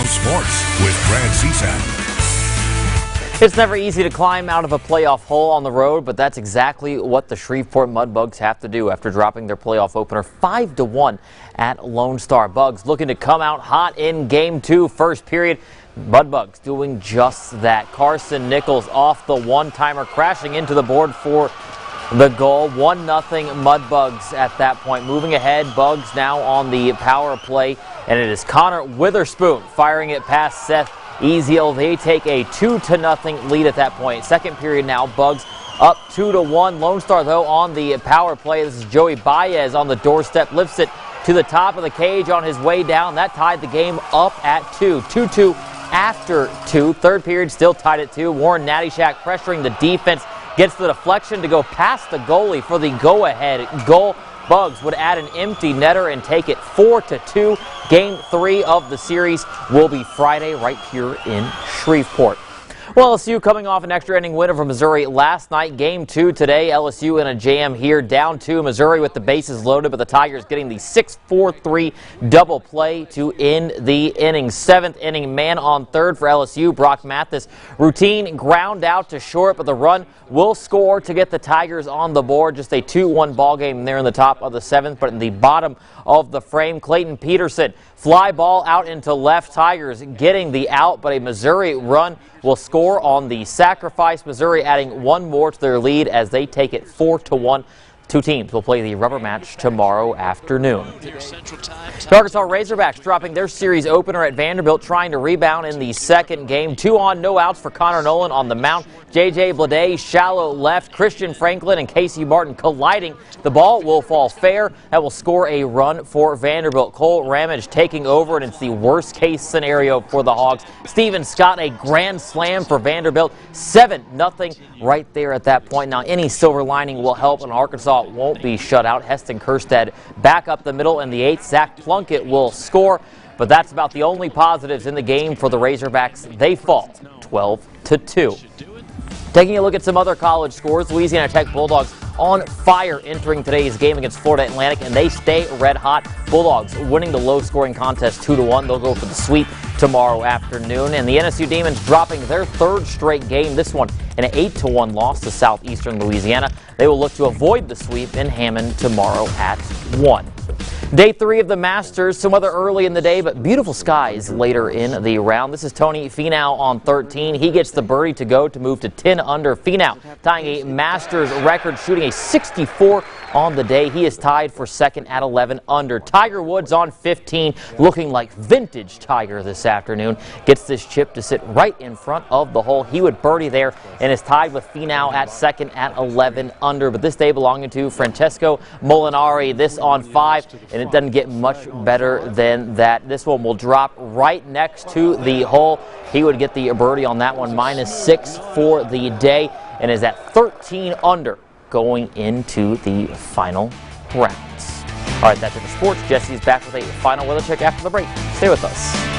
Sports with Brad Cesak. It's never easy to climb out of a playoff hole on the road, but that's exactly what the Shreveport Mudbugs have to do after dropping their playoff opener 5-1 at Lone Star. Bugs looking to come out hot in Game 2, first period. Mudbugs doing just that. Carson Nichols off the one-timer, crashing into the board for the goal. 1-0 Mudbugs at that point. Moving ahead, Bugs now on the power play, and it is Connor Witherspoon firing it past Seth Easiel. They take a 2-0 lead at that point. Second period now, Bugs up 2-1. Lone Star, though, on the power play. This is Joey Baez on the doorstep, lifts it to the top of the cage on his way down. That tied the game up at 2. 2-2 after 2. Third period still tied at 2. Warren Nattyshak pressuring the defense, gets the deflection to go past the goalie for the go-ahead goal. Bugs would add an empty netter and take it 4-2. Game 3 of the series will be Friday right here in Shreveport. Well, LSU coming off an extra inning win over Missouri last night. Game 2 today. LSU in a jam here, down 2. Missouri with the bases loaded, but the Tigers getting the 6-4-3 double play to end the inning. Seventh inning, man on third for LSU. Brock Mathis, routine ground out to short, but the run will score to get the Tigers on the board. Just a 2-1 ball game there in the top of the seventh, but in the bottom of the frame, Clayton Peterson, fly ball out into left. Tigers getting the out, but a Missouri run will score on the sacrifice. Missouri adding one more to their lead as they take it 4-1. Two teams will play the rubber match tomorrow afternoon. The Arkansas Razorbacks dropping their series opener at Vanderbilt, trying to rebound in the second game. 2 on, no outs for Connor Nolan on the mound. J.J. Blade, shallow left. Christian Franklin and Casey Martin colliding. The ball will fall fair. That will score a run for Vanderbilt. Cole Ramage taking over, and it's the worst-case scenario for the Hogs. Steven Scott, a grand slam for Vanderbilt. 7-0 right there at that point. Now, any silver lining will help, and Arkansas won't be shut out. Heston Kerstead back up the middle in the 8th. Zach Plunkett will score, but that's about the only positives in the game for the Razorbacks. They fall 12-2. Taking a look at some other college scores, Louisiana Tech Bulldogs on fire entering today's game against Florida Atlantic, and they stay red hot. Bulldogs winning the low-scoring contest 2-1. They'll go for the sweep tomorrow afternoon. And the NSU Demons dropping their third straight game, this one an 8-1 loss to Southeastern Louisiana. They will look to avoid the sweep in Hammond tomorrow at 1. Day 3 of the Masters, some weather early in the day, but beautiful skies later in the round. This is Tony Finau on 13. He gets the birdie to go to move to 10 under. Finau tying a Masters record, shooting a 64 on the day. He is tied for second at 11 under. Tiger Woods on 15, looking like vintage Tiger this afternoon. Gets this chip to sit right in front of the hole. He would birdie there and is tied with Finau at second at 11 under. But this day belonging to Francesco Molinari, this on 5, and it doesn't get much better than that. This one will drop right next to the hole. He would get the birdie on that one, -6 for the day, and is at 13 under going into the final rounds. All right, that's it for sports. Jesse's back with a final weather check after the break. Stay with us.